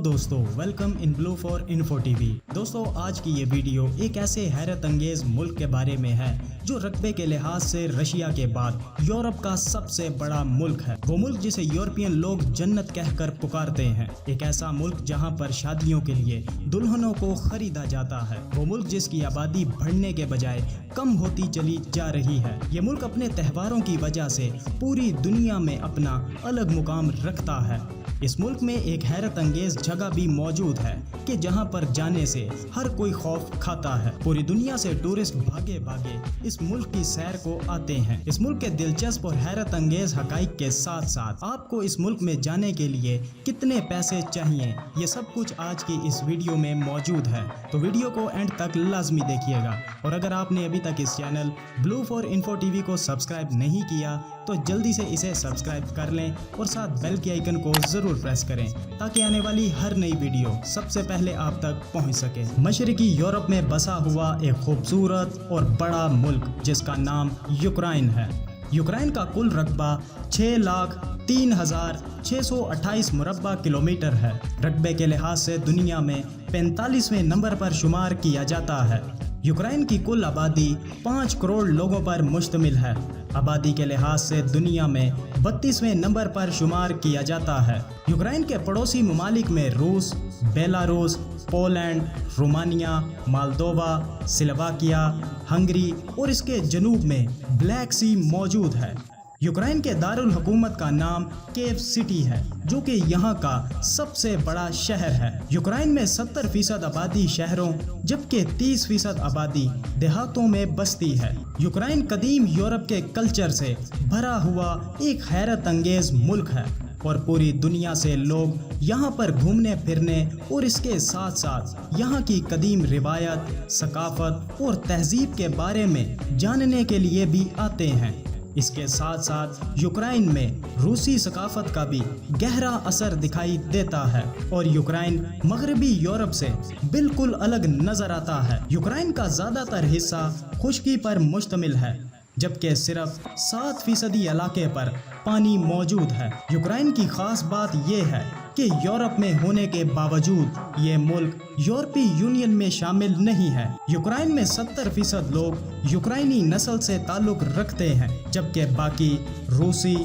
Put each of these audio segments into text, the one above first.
दोस्तों, welcome in blue for info TV. दोस्तों, आज की ये वीडियो एक ऐसे हैरत अंगेज मुल्क के बारे में है जो रकबे के लिहाज से रशिया के बाद यूरोप का सबसे बड़ा मुल्क है। वो मुल्क जिसे यूरोपियन लोग जन्नत कहकर पुकारते हैं। एक ऐसा मुल्क जहां पर शादियों के लिए दुल्हनों को खरीदा जाता है। वो मुल्क जिसकी आबादी बढ़ने के बजाय कम होती चली जा रही है। ये मुल्क अपने त्योहारों की वजह से पूरी दुनिया में अपना अलग मुकाम रखता है। इस मुल्क में एक हैरत अंगेज जगह भी मौजूद है कि जहां पर जाने से हर कोई खौफ खाता है। पूरी दुनिया से टूरिस्ट भागे भागे इस मुल्क की सैर को आते हैं। इस मुल्क के दिलचस्प और हैरत अंगेज हकाइक के साथ साथ आपको इस मुल्क में जाने के लिए कितने पैसे चाहिए, ये सब कुछ आज की इस वीडियो में मौजूद है। तो वीडियो को एंड तक लाजमी देखिएगा। और अगर आपने अभी तक इस channel blue for info TV को सब्सक्राइब नहीं किया तो जल्दी से इसे सब्सक्राइब कर लें और साथ बेल के आइकन को जरूर प्रेस करें ताकि आने वाली हर नई वीडियो सबसे पहले आप तक पहुंच सके। मशरकी यूरोप में बसा हुआ एक खूबसूरत और बड़ा मुल्क जिसका नाम यूक्रेन है। यूक्रेन का कुल रकबा 6,03,628 मुरब्बा किलोमीटर है। रकबे के लिहाज से दुनिया में 45वें नंबर पर शुमार किया जाता है। यूक्रेन की कुल आबादी 5 करोड़ लोगों पर मुश्तमिल है। आबादी के लिहाज से दुनिया में 32वें नंबर पर शुमार किया जाता है। यूक्रेन के पड़ोसी ममालिक में रूस, Belarus, Poland, Romania, Moldova, Slovakia, Hungary और इसके जनूब में ब्लैक सी मौजूद है। यूक्रेन के दारुल हुकूमत का नाम कीव सिटी है जो कि यहाँ का सबसे बड़ा शहर है। यूक्रेन में 70% आबादी शहरों जबकि 30% आबादी देहातों में बसती है। यूक्रेन कदीम यूरोप के कल्चर से भरा हुआ एक हैरत अंगेज मुल्क है और पूरी दुनिया से लोग यहाँ पर घूमने फिरने और इसके साथ साथ यहाँ की कदीम रिवायत, सकाफत और तहजीब के बारे में जानने के लिए भी आते हैं। इसके साथ साथ यूक्रेन में रूसी सकाफत का भी गहरा असर दिखाई देता है और यूक्रेन मगरबी यूरोप से बिल्कुल अलग नजर आता है। यूक्रेन का ज़्यादातर हिस्सा खुश्की पर मुश्तमिल है जबकि सिर्फ 7% इलाके पर पानी मौजूद है। यूक्रेन की खास बात यह है कि यूरोप में होने के बावजूद ये मुल्क यूरोपीय यूनियन में शामिल नहीं है। यूक्रेन में 70% लोग यूक्रेनी नस्ल से ताल्लुक रखते हैं जबकि बाकी रूसी,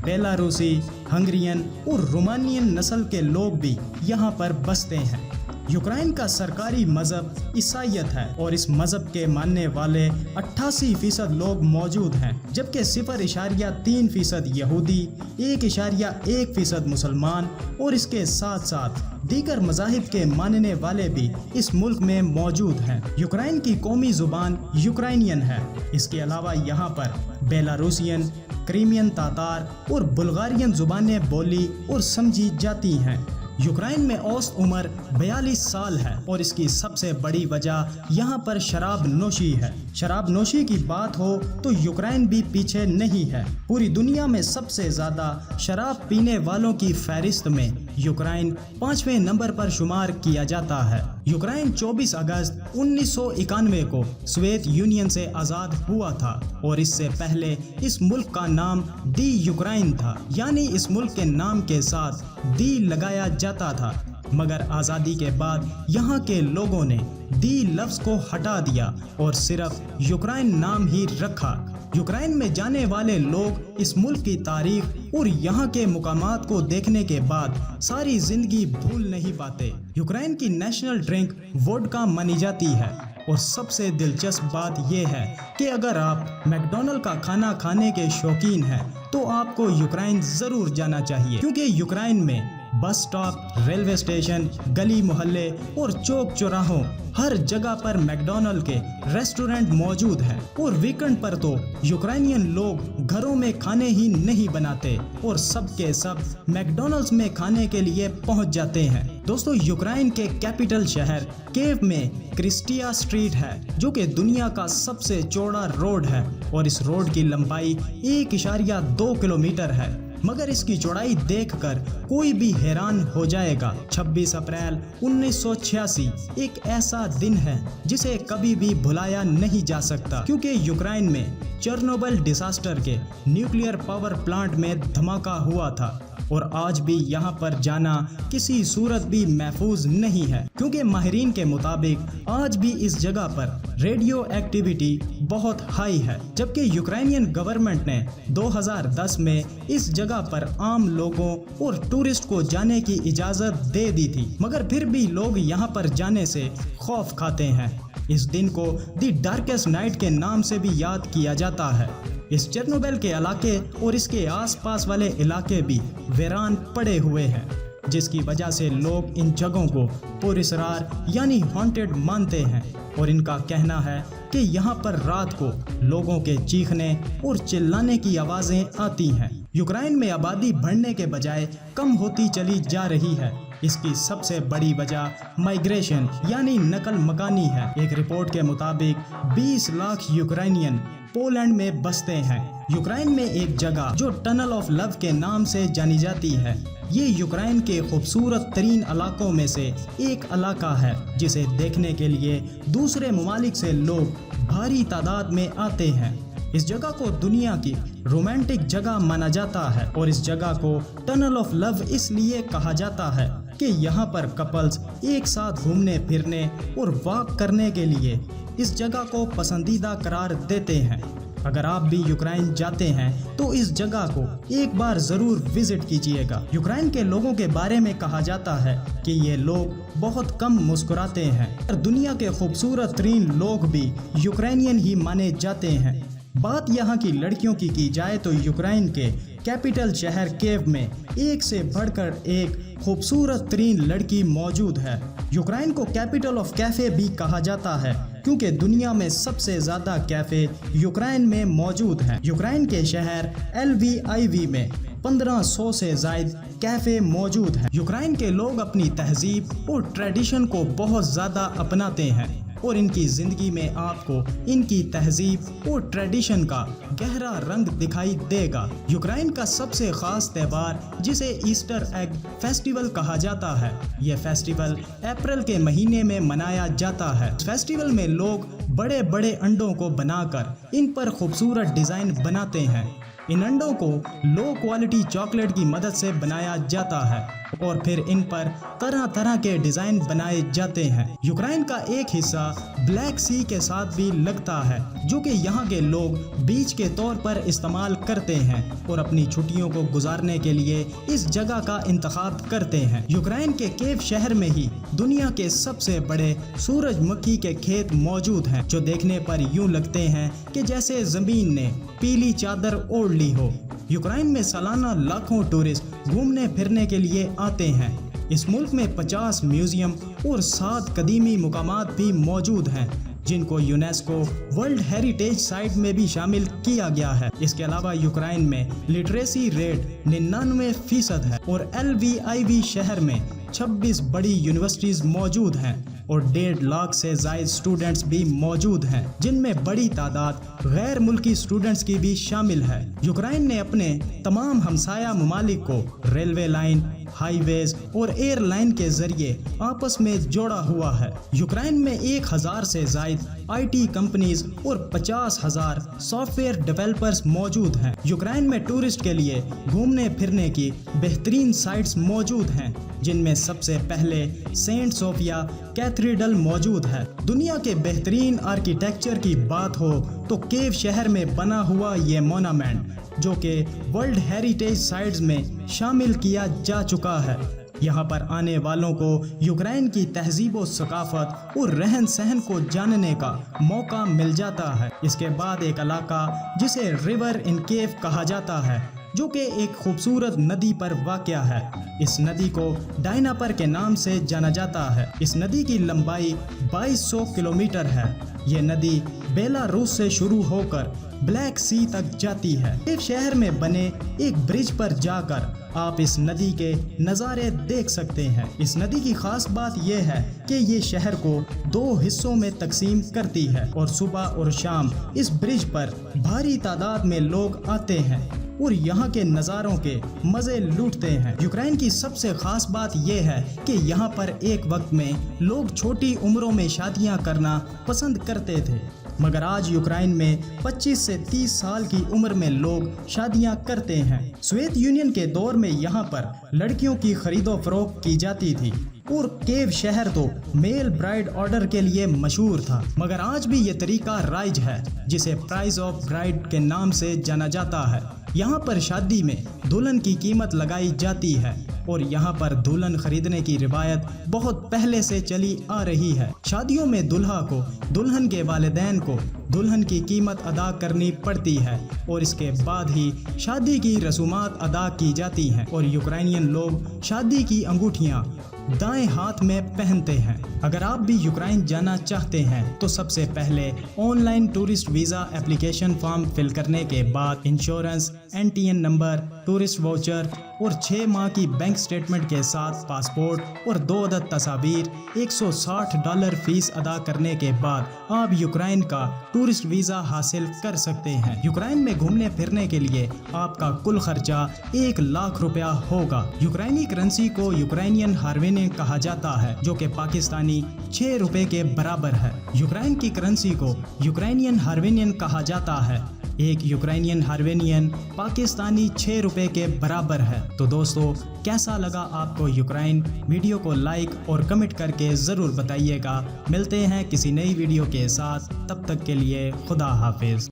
बेलारूसी, हंगरियन और रोमानियन नस्ल के लोग भी यहाँ पर बसते हैं। यूक्रेन का सरकारी मजहब ईसाईयत है और इस मजहब के मानने वाले 88% लोग मौजूद हैं जबकि 0.3% यहूदी, 1.1% मुसलमान और इसके साथ साथ दीगर मज़ाहिब के मानने वाले भी इस मुल्क में मौजूद हैं। यूक्रेन की कौमी ज़ुबान यूक्रेनियन है। इसके अलावा यहाँ पर बेलारूसियन, क्रीमियन तातार और बुल्गारियन ज़ुबानें बोली और समझी जाती हैं। यूक्रेन में औसत उम्र 42 साल है और इसकी सबसे बड़ी वजह यहाँ पर शराब नोशी है। शराब नोशी की बात हो तो यूक्रेन भी पीछे नहीं है। पूरी दुनिया में सबसे ज़्यादा शराब पीने वालों की फहरिस्त में यूक्रेन 5वें नंबर पर शुमार किया जाता है। यूक्रेन 24 अगस्त 1991 को सोवियत यूनियन से आज़ाद हुआ था और इससे पहले इस मुल्क का नाम दी यूक्रेन था, यानी इस मुल्क के नाम के साथ दी लगाया जाता था। मगर आज़ादी के बाद यहाँ के लोगों ने दी लफ्ज़ को हटा दिया और सिर्फ यूक्रेन नाम ही रखा। यूक्रेन में जाने वाले लोग इस मुल्क की तारीख और यहाँ के मुकामात को देखने के बाद सारी जिंदगी भूल नहीं पाते। यूक्रेन की नेशनल ड्रिंक वोडका मानी जाती है और सबसे दिलचस्प बात यह है कि अगर आप मैकडॉनल्ड का खाना खाने के शौकीन हैं तो आपको यूक्रेन ज़रूर जाना चाहिए क्योंकि यूक्रेन में बस स्टॉप, रेलवे स्टेशन, गली मोहल्ले और चौक चौराहों हर जगह पर मैकडॉनल्ड के रेस्टोरेंट मौजूद हैं और वीकेंड पर तो यूक्रेनियन लोग घरों में खाने ही नहीं बनाते और सब के सब मैकडॉनल्ड्स में खाने के लिए पहुंच जाते हैं। दोस्तों, यूक्रेन के कैपिटल शहर कीव में क्रिस्टिया स्ट्रीट है जो कि दुनिया का सबसे चौड़ा रोड है और इस रोड की लंबाई 1.2 किलोमीटर है। मगर इसकी चौड़ाई देखकर कोई भी हैरान हो जाएगा। 26 अप्रैल 1986 एक ऐसा दिन है जिसे कभी भी भुलाया नहीं जा सकता क्योंकि यूक्रेन में चेरनोबिल डिजास्टर के न्यूक्लियर पावर प्लांट में धमाका हुआ था اور آج بھی یہاں پر جانا کسی صورت بھی محفوظ نہیں ہے، کیونکہ ماہرین کے مطابق آج بھی اس جگہ پر ریڈیو ایکٹیویٹی بہت ہائی ہے، جبکہ یوکرائنین گورنمنٹ نے 2010 میں اس جگہ پر عام لوگوں اور ٹورسٹ کو جانے کی اجازت دے دی تھی، مگر پھر بھی لوگ یہاں پر جانے سے خوف کھاتے ہیں۔ اس دن کو دی ڈارکسٹ نائٹ کے نام سے بھی یاد کیا جاتا ہے۔ اس چرنوبل کے علاقے اور اس کے آس پاس والے علاقے بھی ویران پڑے ہوئے ہیں، جس کی وجہ سے لوگ ان جگہوں کو پراسرار یعنی ہانٹڈ مانتے ہیں، اور ان کا کہنا ہے کہ یہاں پر رات کو لوگوں کے چیخنے اور چلانے کی آوازیں آتی ہیں۔ یوکرائن میں آبادی بڑھنے کے بجائے کم ہوتی چلی جا رہی ہے۔ اس کی سب سے بڑی وجہ مائیگریشن یعنی نقل مکانی ہے۔ ایک رپورٹ کے مطابق 20 لاکھ یوکرائنین پولینڈ میں بستے ہیں۔ یوکرائن میں ایک جگہ جو ٹنل آف لو کے نام سے جانی جاتی ہے، یہ یوکرائن کے خوبصورت ترین علاقوں میں سے ایک علاقہ ہے، جسے دیکھنے کے لیے دوسرے ممالک سے لوگ بھاری تعداد میں آتے ہیں۔ اس جگہ کو دنیا کی رومانٹک جگہ مانا جاتا ہے، اور اس جگہ کو ٹنل آف لو اس لیے کہا جاتا ہے کہ یہاں پر کپلز ایک ساتھ گھومنے پھرنے اور واک کرنے کے لیے اس جگہ کو پسندیدہ قرار دیتے ہیں۔ اگر آپ بھی یوکرائن جاتے ہیں تو اس جگہ کو ایک بار ضرور وزٹ کیجئے گا۔ یوکرائن کے لوگوں کے بارے میں کہا جاتا ہے کہ یہ لوگ بہت کم مسکراتے ہیں، اور دنیا کے خوبصورت ترین لوگ بھی یوکرائنین ہی مانے جاتے ہیں۔ بات یہاں کی لڑکیوں کی جائے تو یوکرائن کے کیپٹل شہر کیو میں ایک سے بڑھ کر ایک خوبصورت ترین لڑکی موجود ہے۔ یوکرائن کو کیپٹل آف کیفے بھی کہا جاتا ہے، کیونکہ دنیا میں سب سے زیادہ کیفے یوکرائن میں موجود ہیں۔ یوکرائن کے شہر LVIV میں 1500 سے زائد کیفے موجود ہیں۔ یوکرائن کے لوگ اپنی تہذیب اور ٹریڈیشن کو بہت زیادہ اپناتے ہیں، اور ان کی زندگی میں آپ کو ان کی تہذیب اور ٹریڈیشن کا گہرا رنگ دکھائی دے گا۔ یوکرائن کا سب سے خاص تہوار جسے ایسٹر ایگ فیسٹیول کہا جاتا ہے، یہ فیسٹیول اپریل کے مہینے میں منایا جاتا ہے۔ اس فیسٹیول میں لوگ بڑے بڑے انڈوں کو بنا کر ان پر خوبصورت ڈیزائن بناتے ہیں۔ ان انڈوں کو لو کوالٹی چاکلیٹ کی مدد سے بنایا جاتا ہے، اور پھر ان پر طرح طرح کے ڈیزائن بنائے جاتے ہیں۔ یوکرائن کا ایک حصہ بلیک سی کے ساتھ بھی لگتا ہے، جو کہ یہاں کے لوگ بیچ کے طور پر استعمال کرتے ہیں اور اپنی چھٹیوں کو گزارنے کے لیے اس جگہ کا انتخاب کرتے ہیں۔ یوکرائن کے کیو شہر میں ہی دنیا کے سب سے بڑے سورج مکھی کے کھیت موجود ہیں، جو دیکھنے پر یوں لگتے ہیں کہ جیسے زمین نے پیلی چادر اوڑھ لی ہو۔ یوکرائن میں سالانہ لاکھوں ٹورسٹ گھومنے پھرنے کے لیے آتے ہیں۔ اس ملک میں 50 میوزیم اور 7 قدیمی مقامات بھی موجود ہیں، جن کو یونیسکو ورلڈ ہیریٹیج سائٹ میں بھی شامل کیا گیا ہے۔ اس کے علاوہ یوکرائن میں لٹریسی ریٹ 99% ہے، اور LVIV شہر میں 26 بڑی یونیورسٹیز موجود ہیں، اور 1.5 لاکھ سے زائد اسٹوڈنٹس بھی موجود ہیں، جن میں بڑی تعداد غیر ملکی اسٹوڈنٹس کی بھی شامل ہے۔ یوکرائن نے اپنے تمام ہمسایہ ممالک کو ریلوے لائن، ہائی ویز اور ایئر لائن کے ذریعے آپس میں جوڑا ہوا ہے۔ یوکرائن میں 1000 سے زائد IT کمپنیز اور 50,000 سافٹ ویئر ڈیولپرز موجود ہیں۔ یوکرائن میں ٹورسٹ کے لیے گھومنے پھرنے کی بہترین سائٹس موجود ہیں، جن میں سب سے پہلے سینٹ صوفیہ کیتھیڈرل موجود ہے۔ دنیا کے بہترین آرکیٹیکچر کی بات ہو تو کیو شہر میں بنا ہوا یہ مونومنٹ، جو کہ ورلڈ ہیریٹیج سائٹس میں شامل کیا جا چکا ہے، یہاں پر آنے والوں کو یوکرائن کی تہذیب و ثقافت اور رہن سہن کو جاننے کا موقع مل جاتا ہے۔ اس کے بعد ایک علاقہ جسے ریور ان کیو کہا جاتا ہے، جو کہ ایک خوبصورت ندی پر واقع ہے۔ اس ندی کو ڈائناپر کے نام سے جانا جاتا ہے۔ اس ندی کی لمبائی 2200 کلومیٹر ہے۔ یہ ندی بیلاروس سے شروع ہو کر بلیک سی تک جاتی ہے۔ ایک شہر میں بنے ایک برج پر جا کر آپ اس ندی کے نظارے دیکھ سکتے ہیں۔ اس ندی کی خاص بات یہ ہے کہ یہ شہر کو 2 حصوں میں تقسیم کرتی ہے، اور صبح اور شام اس برج پر بھاری تعداد میں لوگ آتے ہیں اور یہاں کے نظاروں کے مزے لوٹتے ہیں۔ یوکرائن کی سب سے خاص بات یہ ہے کہ یہاں پر ایک وقت میں لوگ چھوٹی عمروں میں شادیاں کرنا پسند کرتے تھے، मगर आज यूक्रेन में 25 से 30 साल की उम्र में लोग शादियां करते हैं। सोवियत यूनियन के दौर में यहाँ पर लड़कियों की खरीदो फरोख्त की जाती थी और केव शहर तो मेल ब्राइड ऑर्डर के लिए मशहूर था। मगर आज भी ये तरीका राइज है जिसे प्राइस ऑफ ब्राइड के नाम से जाना जाता है। यहाँ पर शादी में दुल्हन की कीमत लगाई जाती है और यहाँ पर दुल्हन खरीदने की रिवायत बहुत पहले से चली आ रही है। शादियों में दुल्हा को दुल्हन के वालिदैन को दुल्हन की कीमत अदा करनी पड़ती है और इसके बाद ही शादी की रसूमात अदा की जाती हैं। और यूक्रेनियन लोग शादी की अंगूठियाँ दाएं हाथ में पहनते हैं। अगर आप भी यूक्रेन जाना चाहते हैं तो सबसे पहले online tourist visa application form fill करने के बाद insurance, NTN number, tourist voucher और 6 माह की बैंक स्टेटमेंट के साथ पासपोर्ट और 2 अदद तस्वीर $160 फीस अदा करने के बाद आप यूक्रेन का टूरिस्ट वीज़ा हासिल कर सकते हैं। यूक्रेन में घूमने फिरने के लिए आपका कुल खर्चा 1 लाख रुपया होगा। यूक्रेनी करेंसी को यूक्रेनियन हार्वेनियन कहा जाता है जो कि पाकिस्तानी 6 रुपए के बराबर है। यूक्रेन की करेंसी को यूक्रेनियन हार्वेनियन कहा जाता है। एक यूक्रेनियन हार्वेनियन पाकिस्तानी 6 रुपए के बराबर है। तो दोस्तों, कैसा लगा आपको यूक्रेन? वीडियो को लाइक और कमेंट करके ज़रूर बताइएगा। मिलते हैं किसी नई वीडियो के साथ, तब तक के लिए खुदा हाफिज़।